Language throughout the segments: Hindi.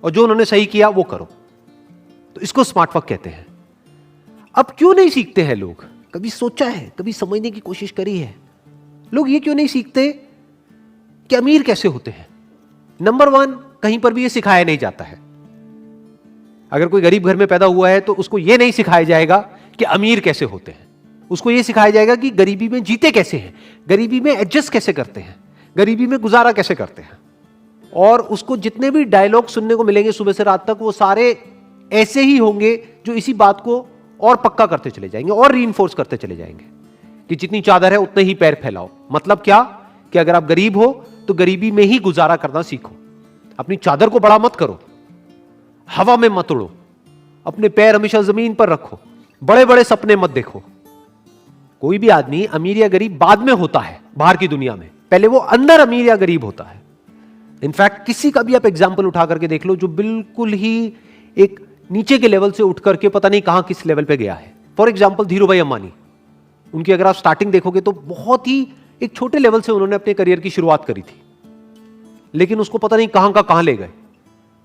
और जो उन्होंने सही किया वो करो। तो इसको स्मार्ट वर्क कहते हैं। अब क्यों नहीं सीखते हैं लोग? कभी सोचा है, कभी समझने की कोशिश करी है लोग ये क्यों नहीं सीखते कि अमीर कैसे होते हैं? नंबर 1, कहीं पर भी ये सिखाया नहीं जाता है। अगर कोई गरीब घर में पैदा हुआ है तो उसको ये नहीं सिखाया जाएगा कि अमीर कैसे होते हैं। उसको ये सिखाया जाएगा कि गरीबी में जीते कैसे हैं, गरीबी में एडजस्ट कैसे करते हैं, गरीबी में गुजारा कैसे करते हैं। और उसको जितने भी डायलॉग सुनने को मिलेंगे सुबह से रात तक, वो सारे ऐसे ही होंगे जो इसी बात को और पक्का करते चले जाएंगे और रीइंफोर्स करते चले जाएंगे कि जितनी चादर है उतने ही पैर फैलाओ। मतलब क्या कि अगर आप गरीब हो तो गरीबी में ही गुजारा करना सीखो। अपनी चादर को बड़ा मत करो, हवा में मत उड़ो, अपने पैर हमेशा जमीन पर रखो, बड़े बड़े सपने मत देखो। कोई भी आदमी अमीर या गरीब बाद में होता है बाहर की दुनिया में, पहले वो अंदर अमीर या गरीब होता है। इनफैक्ट किसी का भी आप एग्जाम्पल उठा करके देख लो जो बिल्कुल ही एक नीचे के लेवल से उठ करके पता नहीं कहां किस लेवल पे गया है। फॉर एग्जाम्पल धीरूभाई अंबानी, उनकी अगर आप स्टार्टिंग देखोगे तो बहुत ही एक छोटे लेवल से उन्होंने अपने करियर की शुरुआत करी थी, लेकिन उसको पता नहीं कहां का कहां ले गए।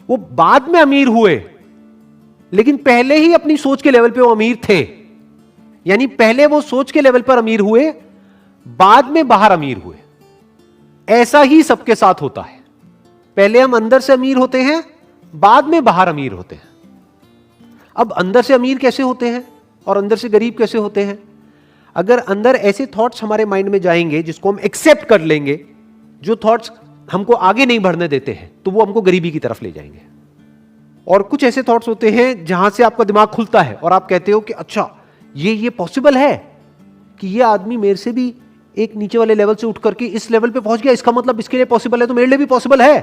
वो बाद में अमीर हुए, लेकिन पहले ही अपनी सोच के लेवल पे वो अमीर थे। यानी पहले वो सोच के लेवल पर अमीर हुए, बाद में बाहर अमीर हुए। ऐसा ही सबके साथ होता है। पहले हम अंदर से अमीर होते हैं, बाद में बाहर अमीर होते हैं। अब अंदर से अमीर कैसे होते हैं और अंदर से गरीब कैसे होते हैं? अगर अंदर ऐसे थॉट्स हमारे माइंड में जाएंगे जिसको हम एक्सेप्ट कर लेंगे, जो थॉट्स हमको आगे नहीं बढ़ने देते हैं, तो वो हमको गरीबी की तरफ ले जाएंगे। और कुछ ऐसे थॉट्स होते हैं जहां से आपका दिमाग खुलता है और आप कहते हो कि अच्छा ये पॉसिबल है कि ये आदमी मेरे से भी एक नीचे वाले लेवल से उठ करके इस लेवल पे पहुंच गया, इसका मतलब इसके लिए पॉसिबल है तो मेरे लिए भी पॉसिबल है।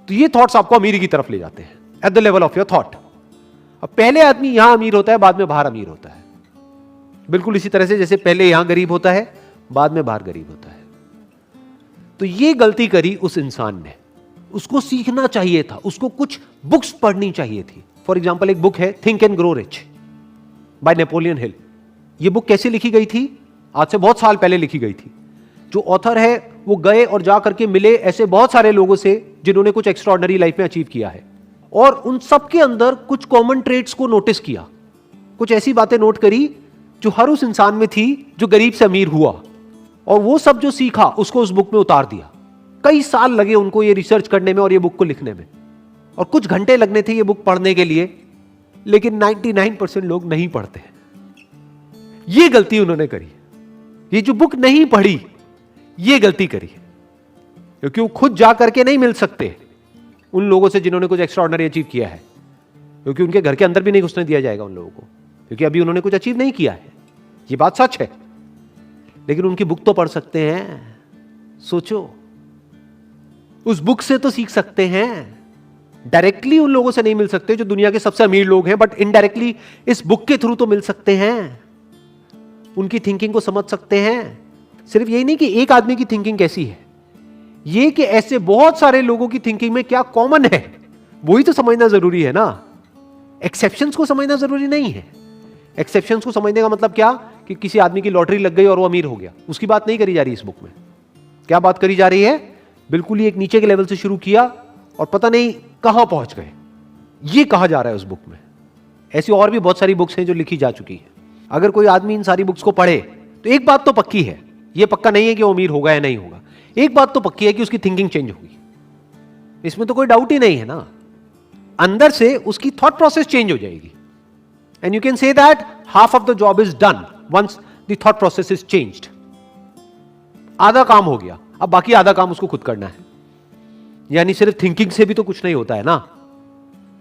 तो ये थॉट्स आपको अमीरी की तरफ ले जाते हैं at the level of your thought. अब पहले आदमी यहां अमीर होता है, बाद में बाहर अमीर होता है। बिल्कुल इसी तरह से जैसे पहले यहां गरीब होता है, बाद में बाहर गरीब होता है। तो ये गलती करी उस इंसान ने। उसको सीखना चाहिए था, उसको कुछ बुक्स पढ़नी चाहिए थी। फॉर एग्जाम्पल एक बुक है think and grow rich by Napoleon Hill. ये बुक कैसे लिखी गई थी? आज से बहुत साल पहले लिखी गई थी। जो ऑथर है वो गए और जा करके मिले ऐसे बहुत सारे लोगों से जिन्होंने कुछ एक्स्ट्राऑर्डिनरी लाइफ में अचीव किया है, और उन सबके अंदर कुछ कॉमन ट्रेट्स को नोटिस किया, कुछ ऐसी बातें नोट करी जो हर उस इंसान में थी जो गरीब से अमीर हुआ, और वो सब जो सीखा उसको उस बुक में उतार दिया। कई साल लगे उनको ये रिसर्च करने में और ये बुक को लिखने में, और कुछ घंटे लगने थे ये बुक पढ़ने के लिए, लेकिन 99% लोग नहीं पढ़ते हैं। ये गलती उन्होंने करी। ये जो बुक नहीं पढ़ी ये गलती करी, क्योंकि वो खुद जा करके नहीं मिल सकते उन लोगों से जिन्होंने कुछ एक्स्ट्राऑर्डिनरी अचीव किया है, क्योंकि उनके घर के अंदर भी नहीं घुसने दिया जाएगा उन लोगों को, क्योंकि अभी उन्होंने कुछ अचीव नहीं किया है। ये बात सच है। लेकिन उनकी बुक तो पढ़ सकते हैं। सोचो, उस बुक से तो सीख सकते हैं। डायरेक्टली उन लोगों से नहीं मिल सकते जो दुनिया के सबसे अमीर लोग हैं, बट इनडायरेक्टली इस बुक के थ्रू तो मिल सकते हैं। उनकी थिंकिंग को समझ सकते हैं। सिर्फ यही नहीं कि एक आदमी की थिंकिंग कैसी है, ये कि ऐसे बहुत सारे लोगों की थिंकिंग में क्या कॉमन है वही तो समझना जरूरी है ना। एक्सेप्शंस को समझना जरूरी नहीं है। एक्सेप्शंस को समझने का मतलब क्या कि किसी आदमी की लॉटरी लग गई और वो अमीर हो गया, उसकी बात नहीं करी जा रही इस बुक में। क्या बात करी जा रही है? बिल्कुल ही एक नीचे के लेवल से शुरू किया और पता नहीं कहां पहुंच गए, ये कहा जा रहा है उस बुक में। ऐसी और भी बहुत सारी बुक्स हैं जो लिखी जा चुकी है। अगर कोई आदमी इन सारी बुक्स को पढ़े तो एक बात तो पक्की है, ये पक्का नहीं है कि वो अमीर होगा या नहीं होगा, एक बात तो पक्की है कि उसकी थिंकिंग चेंज होगी। इसमें तो कोई डाउट ही नहीं है ना। अंदर से उसकी थॉट प्रोसेस चेंज हो जाएगी, and you can say that half of the job is done once the thought process is changed. आधा काम हो गया, अब बाकी आधा काम उसको खुद करना है। यानी सिर्फ थिंकिंग से भी तो कुछ नहीं होता है ना।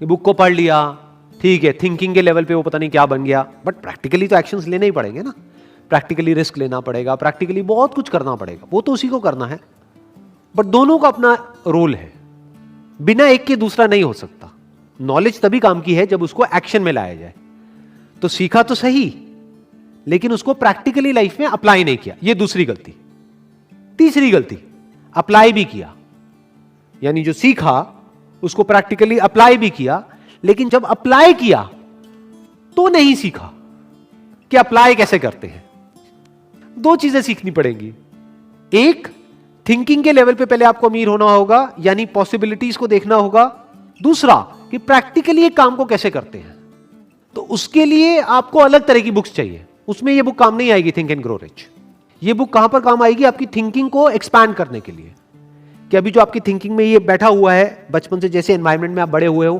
ये बुक को पढ़ लिया, ठीक है, थिंकिंग के लेवल पे वो पता नहीं क्या बन गया, बट प्रैक्टिकली तो एक्शंस लेने ही पड़ेंगे ना। प्रैक्टिकली रिस्क लेना पड़ेगा, प्रैक्टिकली बहुत कुछ करना पड़ेगा, वो तो उसी को करना है। बट दोनों का अपना रोल है, बिना एक के दूसरा नहीं हो सकता। नॉलेज तभी काम की है जब उसको एक्शन में लाया जाए। तो सीखा तो सही, लेकिन उसको प्रैक्टिकली लाइफ में अप्लाई नहीं किया, ये दूसरी गलती। तीसरी गलती, अप्लाई भी किया, यानी जो सीखा उसको प्रैक्टिकली अप्लाई भी किया, लेकिन जब अप्लाई किया तो नहीं सीखा कि अप्लाई कैसे करते हैं। दो चीजें सीखनी पड़ेंगी। एक, थिंकिंग के लेवल पे पहले आपको अमीर होना होगा, यानी पॉसिबिलिटीज को देखना होगा। दूसरा कि प्रैक्टिकली एक काम को कैसे करते हैं, तो उसके लिए आपको अलग तरह की बुक्स चाहिए। उसमें ये बुक काम नहीं आएगी, थिंक एंड ग्रो रिच। ये बुक कहां पर काम आएगी? आपकी थिंकिंग को एक्सपैंड करने के लिए, कि अभी जो आपकी थिंकिंग में ये बैठा हुआ है, बचपन से जैसे एनवायरनमेंट में आप बड़े हुए हो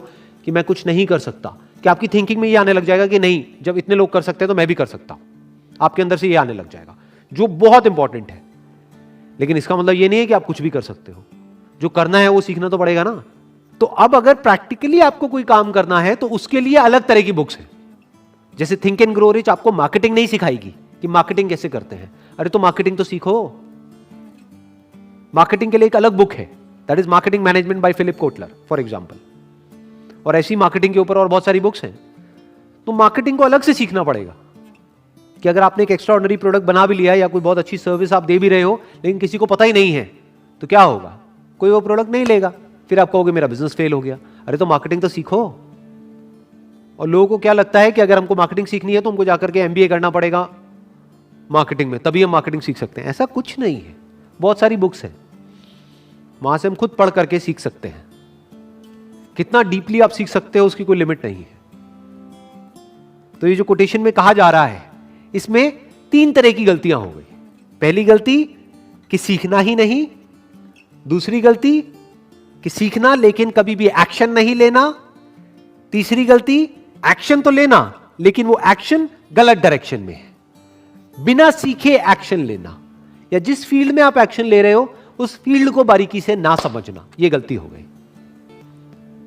कि मैं कुछ नहीं कर सकता, कि आपकी थिंकिंग में ये आने लग जाएगा कि नहीं, जब इतने लोग कर सकते हैं तो मैं भी कर सकता हूं। आपके अंदर से ये आने लग जाएगा, जो बहुत इंपॉर्टेंट है। लेकिन इसका मतलब ये नहीं है कि आप कुछ भी कर सकते हो। जो करना है वो सीखना तो पड़ेगा ना। तो अब अगर प्रैक्टिकली आपको कोई काम करना है तो उसके लिए अलग तरह की बुक्स हैं। जैसे थिंक एंड ग्रो रिच आपको मार्केटिंग नहीं सिखाएगी कि मार्केटिंग कैसे करते हैं। अरे तो मार्केटिंग तो सीखो। मार्केटिंग के लिए एक अलग बुक है, that is marketing management by Philip Kotler for example. और ऐसी मार्केटिंग के ऊपर और बहुत सारी बुक्स हैं। तो मार्केटिंग को अलग से सीखना पड़ेगा कि अगर आपने एक एक्स्ट्राऑर्डिनरी प्रोडक्ट बना भी लिया या कोई बहुत अच्छी सर्विस आप दे भी रहे हो, लेकिन किसी को पता ही नहीं है, तो क्या होगा? कोई वो प्रोडक्ट नहीं लेगा, फिर आप कहोगे मेरा बिजनेस फेल हो गया। अरे तो मार्केटिंग तो सीखो। और लोगों को क्या लगता है कि अगर हमको मार्केटिंग सीखनी है तो हमको जाकर के एमबीए करना पड़ेगा मार्केटिंग में, तभी हम मार्केटिंग सीख सकते हैं। ऐसा कुछ नहीं है। बहुत सारी बुक्स हैं, वहां से हम खुद पढ़ करके सीख सकते हैं। कितना डीपली आप सीख सकते हो उसकी कोई लिमिट नहीं है। तो ये जो कोटेशन में कहा जा रहा है, इसमें 3 तरह की गलतियां हो गई। पहली गलती कि सीखना ही नहीं, दूसरी गलती कि सीखना लेकिन कभी भी एक्शन नहीं लेना, तीसरी गलती एक्शन तो लेना लेकिन वो एक्शन गलत डायरेक्शन में है, बिना सीखे एक्शन लेना, या जिस फील्ड में आप एक्शन ले रहे हो उस फील्ड को बारीकी से ना समझना, ये गलती हो गई।